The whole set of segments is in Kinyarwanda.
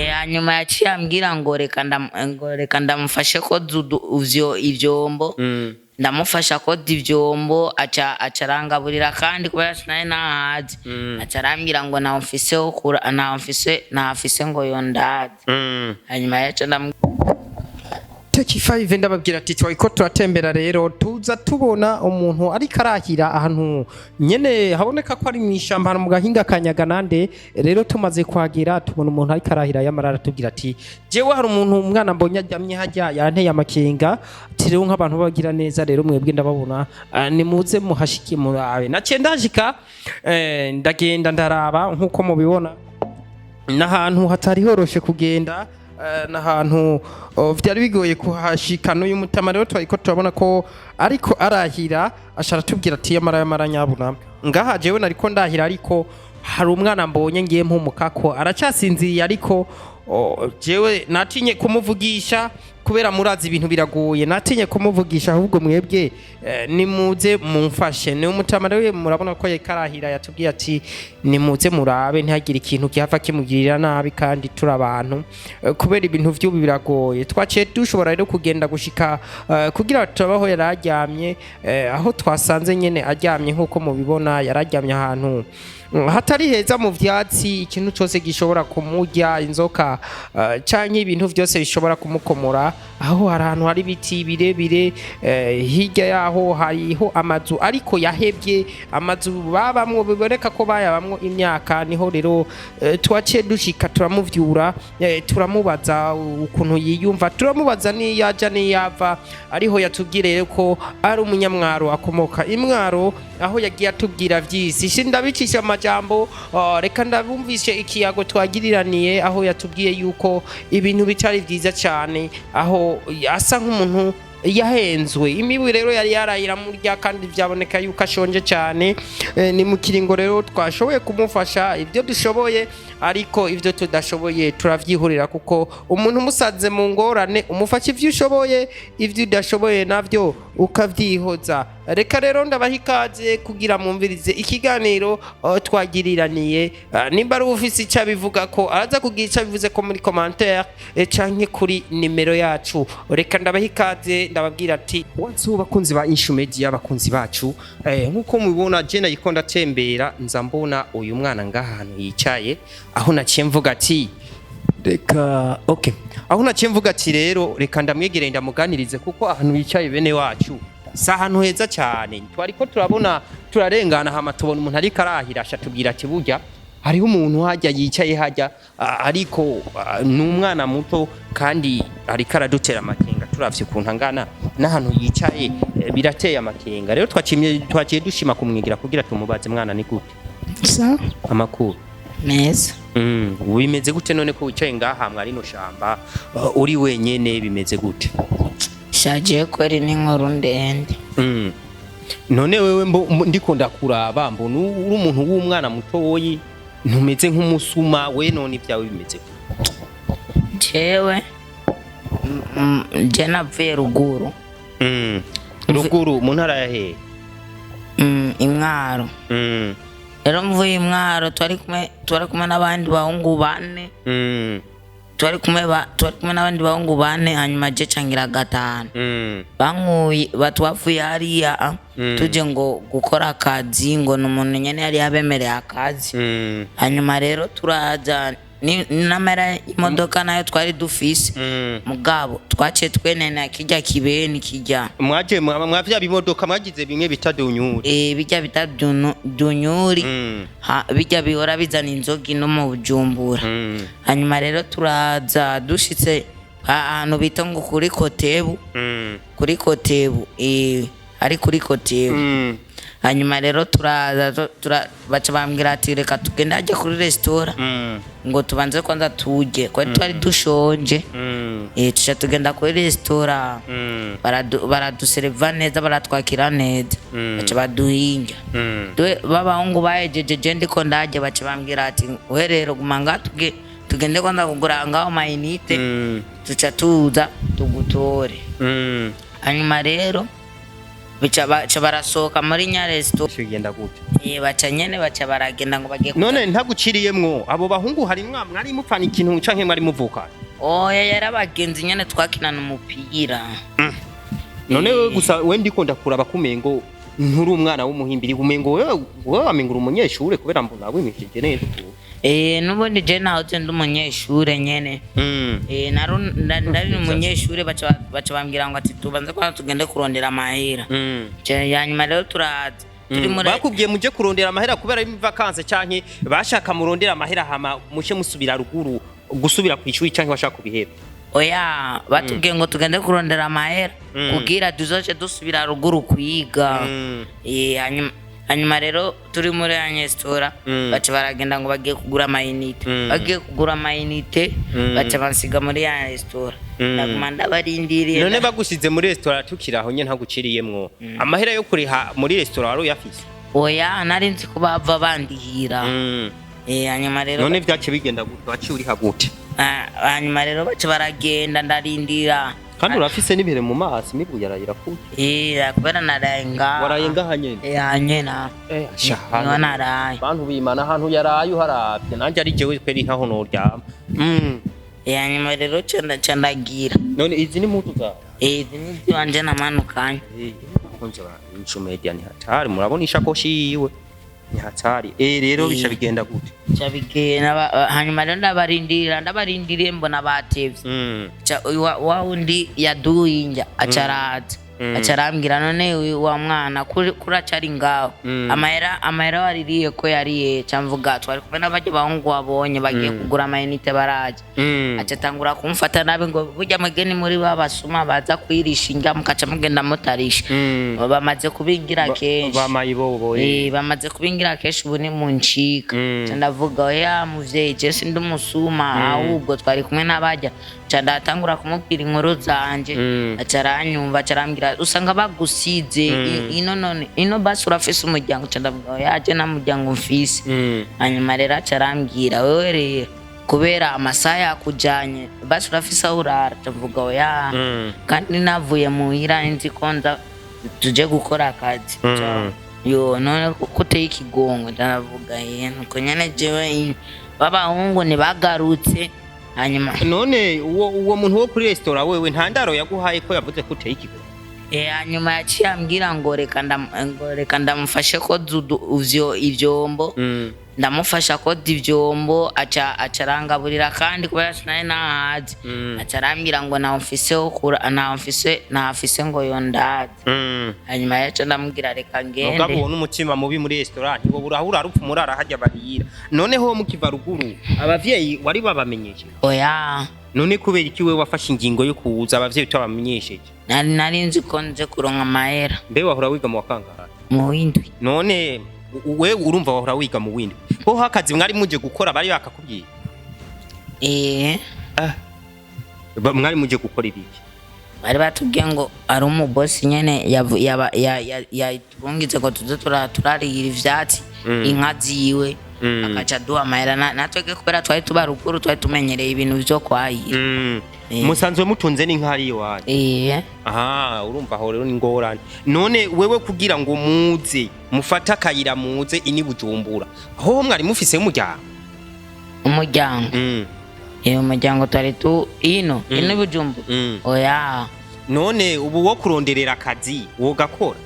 hanyuma yaciye ambwira ngo reka ndamufashe ko ivyombo ndamufasha ko ivyombo aca arangaburira kandi kubera sinari nahazi aca arambwira ngo nafise ngo yondaze hanyuma yaca Take 5 ndababwira ati twiko turatembera rero tuza tubona umuntu ari karahira ahantu nyene haboneka ko ari mwishamba mu gahinga kanyaganande rero tumaze kwagira tubona umuntu ari karahira yamarara tugira ati jewe hari umuntu umwana mbonye ajyamye hajya yanteye amakenga ati rero nk'abantu bagira neza rero mwebwe ndababona nimuze muhashiki murabe nace ndashika ndagenda ndaraba nkuko mubibona n'ahantu hatari horoshe kugenda n'ahantu vyari bigoye kuhashikana uyu mutama rero twiko turabona ko ariko arahira ashara tubwira ati yamara nyabuna ngaha jewe nariko ndahira ariko hari umwana mbonye ngiye mpumukako aracasinziriye ariko jewe natinye kumuvugisha kubera murazi ibintu biragoye natinye kumuvugisha ahubwo mwebwe nimuze mumfashe ni umutama rero murabona ko yekarahira yatubwiye ati nimuze murabe ntihagire ikintu gihava kimugirira nabi kandi turi abantu kubera ibintu vy'ubu biragoye twaciye dushobora rero kugenda gushika kugira turabaho yararyamye aho twasanze nyene aryamye nkuko mubibona yararyamye ahantu hatari heza mu vyatsi ikintu cyose gishobora kumurya inzoka canke ibintu vyose bishobora kumukomora aho hari ahantu hari biti birebire hirya yaho hariho amazu ariko yahebye amazu babamwo biboneka ko bayabamwo imyaka niho rero twaciye dushika turamuvyura turamubaza ukuntu yiyumva turamubaza ni yaja ni yava ariho yatubwireye ko ari umunyamwaro akomoka imwaro aho yagiye atubwira vyisi shindabicisha amajambo reka ndabumvishe ikiyago twagiriraniye aho yatubwiye yuko ibintu bitari vyiza cyane aho asa nk'umuntu yahenzwe imibu rero yari yarayira murya kandi byaboneka yuko ashonje cyane ni mu kiringo rero twashoboye kumufasha ibyo dushoboye ariko ibyo tudashoboye turavyihurira kuko umuntu musaze mu ngorane umufasha ivyo ushoboye ivyo udashoboye navyo ukavyihoza reka rero ndabahikaze kugira mumvirize ikiganiro twagiriraniye nimba ari ufise icyo bivuga ko araza kugira icyo bivuze ko muri commentaire canke kuri nimero yacu reka ndabahikaze ndababwira ati wanzu bakunzi ba Inshu Media bakunzi bacu nkuko mubibona je nayikonda tembera nza mbona uyu mwana ngahantu yicaye aho naciye mvuga ati reka aho naciye mvuga ati rero reka ndamwegereye ndamuganirize kuko ahantu yicaye bene wacu sahantu heza cyane twariko turabona turarengana hama tubona umuntu ari karahira ashatubwira ati burya hariho umuntu hajya yicaye hajya ariko n'umwana muto kandi ari karadutera amakenga turavye ukuntu angana n'ahantu yicaye birateye amakenga rero twaciye dushima kumwigira kugira tumubaze mwana ni gute sa amakuru neza bimeze gute none ko wicaye ngaha mwari no shamba uri wenyene bimeze gute shaje ko ari n'inkuru ndende none wewe ndikunda kuraba mbona uri umuntu w'umwana mutoyi ntumeze nk'umusuma we none ibyawe bimeze jewe je navuye ruguru ruguru mu ntara ya he imwaro rero mvuye imwaro twari kumwe n'abandi bahungu bane twari kumwe n'abandi bahungu bane hanyuma je cangira gatanu bankuye batwavuye hariya tuje ngo gukora akazi ngo n'umuntu nyene yari yabemereye akazi hanyuma rero turaza n'amera imodoka nayo twari dufise mugabo twaciye twenena kijya kibeni kijya mwaje mwavya bimodoka mwagize bimwe bita dunyuri bijya bita dunyuri bijya bihora bizana inzogi no mu Bujumbura hanyuma rero turaza dushitse ahantu bita ngo kuri Kotebu ari kuri Kotebu hanyuma rero turaza baca bambwira ati reka tugende ajya kuri restaurant ngo tubanze kwanza tuje kwa twari dushonje tuca tugenda kuri restaurant baraduserva neza baratwakira neza baca baduhinga babahungu bahejeje je ndiko ndaje baca bambwira ati uherero gumanga tugende kwanza kugura ngaho mayinite tuca tuza tugutore hanyuma rero baca barasohoka muri nyaresto bigenda gute baca nyene baca baragenda ngo bagiye none ntaguciriyemwo abo bahungu hari mwari mupfana ikintu canke mwari muvuka oya yarabagenzi nyene twakinana umupira none wewe gusa we ndikunda kuraba kumengo nturi umwana w'umuhimbiri umengo wewe wamengura umunyeshure kubera mbona wimishije neza nubundi je nahoze ndi umunyeshure nyene nari umunyeshure baca bambwira ngo ati tubanze kwa tugende kurondera amahera yanyuma rero turaza bakubwiye muje kurondera amahera kubera vacances canke bashaka murondera amahera hama mushe musubira ruguru gusubira kwishuri canke bashaka kubihera oya batubwiye ngo tugende kurondera amahera kugira duzoce dusubira ruguru kwiga hanyuma rero turi muri resitora baca baragenda ngo bagiye kugura amayinite baca bansiga muri ya resitora ndaguma ndabarindiriye none bagushize muri resitora tukiraho nye ntaguciriyemwo amahera yo kuriha muri resitora wari uyafise oya nari nzi ko bava bandihira hanyuma rero none vyace bigenda gute waciye uriha gute hanyuma rero baca baragenda ndarindira kandi urafise n'ibere mu maso mibu yarayira kuki kubera narayenga warayenga hanyene hanyena niho naraye bantu bimana ahantu yaraye uharavye nanje ari jewe kweri nkaho noryama hanyuma rero candagira none izi ni mutu zawe izi ni ziwanje namanukanye konje ba Incumedia ni hatari murabona ishakoshi yiwe ni hatari rero bisha bigenda gute bigenda hanyuma rero ndabarindiriye mbona batevye wa undi yaduinja acaraza acarambwira none wa mwana kuracari ngaho amahera waririye ko yariye camvuga twari kumwe n'abaje bahungu wabonye bagiye kugura amayinite baraje acatangura kumfata nabi ngo burya mugeni muri babasuma baza kwirisha inga mukaca mugenda mutarisha bamaze kubingira kenshi bamaze kubingira kenshi ubu ni muncika ndavuga oya muvyeyi je sindi umusuma ahubwo twari kumwe n'abaja candatangura kumubwira inkuru zanje acaranyumva acarambwira usanga bagusize ino basi urafise umuryango candavuga yaje na muryango mfise hanyuma rero acarambwira wewe rero kubera amasaha yakujanye basi urafise aho urara ndavuga oya kandi navuye muhira nzi ko nza tuje gukora akazi none kuteye ikigongo ndavuga nuko nyene jewe babahungu ntibagarutse hanyuma none uwo muntu wo kuri resitora wewe ntandaro yaguhaye ko yavuze ko uteye ikigo hanyuma yaciye ambwira ngo reka ndamufashe ko ivyombo ndamufasha ko ivyombo acarangaburira kandi kubera sinari nahazi acarambwira ngo nafise ngo yondaze hanyuma yaca ndamubwira reka ngende mugabo ubona umutima mubi muri restaurant wo burahura rupfu murara hajya barira noneho mukiva ruguru abavyeyi wari babamenyeshe oya none kubera iki we wafashe ingingo yo kuza abavyeyi twabamenyesheje nari nzi ko nje kuronka amahera mbe wahora wiga mu wakangara mu windwi none we urumva wahora wiga mu windwi ho hakazi mwari muje gukora bari bakakubwiye mwari muje gukora ibiki bari batubwiye ngo ari umubosi nyene yatubungize ngo tuze turarira ivyatsi inka ziwe akaca duha amahera natwege kubera twari tuba ruguru twari tumenyereye ibintu vyo kwahira musanzwe mutunze n'inka ari iwanyu aha urumva aho rero ni ngorane none wewe kugira ngo muze mufate akayira muze ini Bujumbura aho mwari mufise umuryango umuryango twari tu ino Bujumbura oya none ubu wo kuronderera akazi wogakora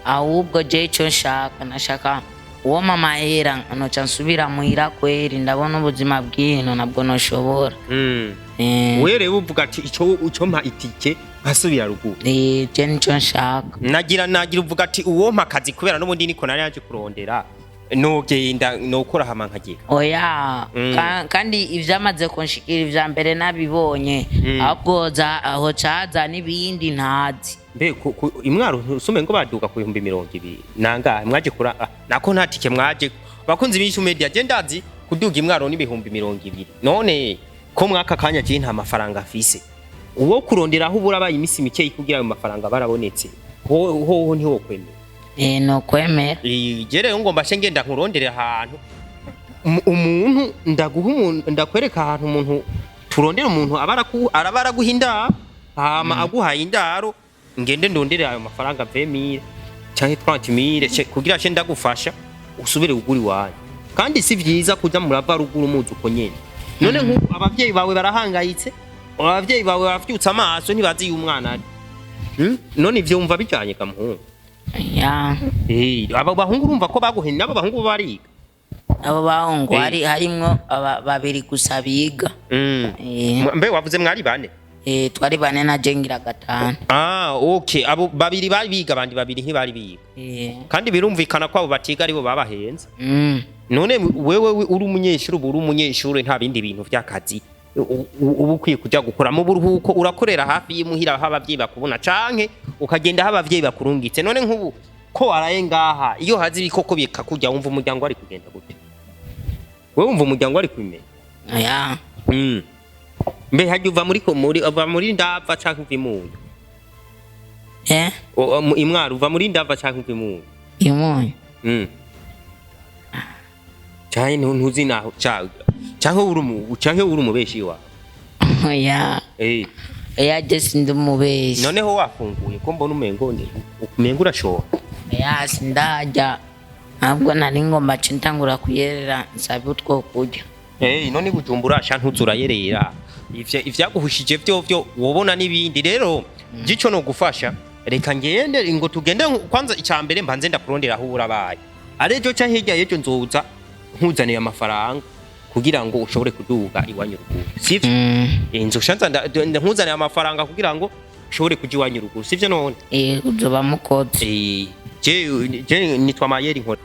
ahubwo je ico nashaka uwo mama hera noca nsubira muhira kweri ndabona ubuzima bw'ino nabwo noshobora were uvuga ati ico mpa itike basubira ruguru je nico nshaka nagira uvuga ati uwo mpa akazi kubera n'ubundi niko nari yaje kurondera nogenda nokora hama nkagira oya kandi ivyamaze kunshikira ivya mbere nabibonye ahubwo aho caza n'ibindi ntazi mbe imwaro usume ngo baduka ku 200 nanga mwaje kura nako ntatike mwaje bakunzi b'Incumedia je ndazi kuduga imwaro n'ibihumbi 200 none ko mwaka kanya je nta mafaranga afise uwo kurondera aho ubura imisi mike kugira ayo mafaranga barabonetse ho ntiwo kwemera no kwemera je rero ngomba ngenda nkurondere ahantu umuntu ndakwereka ahantu umuntu turondera umuntu arabara guhinda hama aguhaye indaro ngende ndondere ayo mafaranga 20,000 canke 30.000 kugira ce ndagufasha usubire uguri wawe kandi si vyiza kuja murava ruguru muzi uko nyene none nk'ubu abavyeyi bawe barahangayitse abavyeyi bawe bavyutsa amaso ntibazi y'umwana ari none ivyo umva bijanye kamuhungu ya aba bahungu urumva ko baguhenye nabo bahungu bariga abo bahungu harimwo babiri gusa biga mbe wavuze mwari bane twari bane na jengira 5 okay abo babiri bari biga abandi babiri ntibari biga kandi birumvikana ko abo batiga aribo babahenze none wewe uri umunyeshuri uri umunyeshuri nta bindi bintu vy'akazi ubu kwiye kuja gukora mu buruhuko urakorera hafi y'imuhira abavyeyi bakubona canke ukagenda abavyeyi bakurungitse none nk'ubu ko waraye ngaha iyo hazi ibikoko bikakujya wumva umuryango ari kugenda gute wewe wumva umuryango ari kwimenya ya mbe hajya uva muri ndava canke uva imunyu imwaro uva muri ndava canke uva imunyu canke ntuzi naho canke uri umubeshi wawe ya jesi ndi umubeshi noneho wafunguye ko mbona umengo urashora sindarya ntabwo nari ngomba ntangura kuyerera nsabe utwo kurya none Bujumbura sha ntuzurayerera ivyaguhushije vyo wobona nibindi rero gico no gufasha reka ngende ngo tugende kwanza icambere mbanze ndakurondera aho urabaye arejo ca hirya yejo nzoza nkuzaniye amafaranga kugira ngo ushobore kuduga iwanyu ruguru sivyo nzoshanza nkuzaniye amafaranga kugira ngo ushobore kuja iwanyu ruguru sivyo none uzoba mukoze je nitwa Mayeri nkora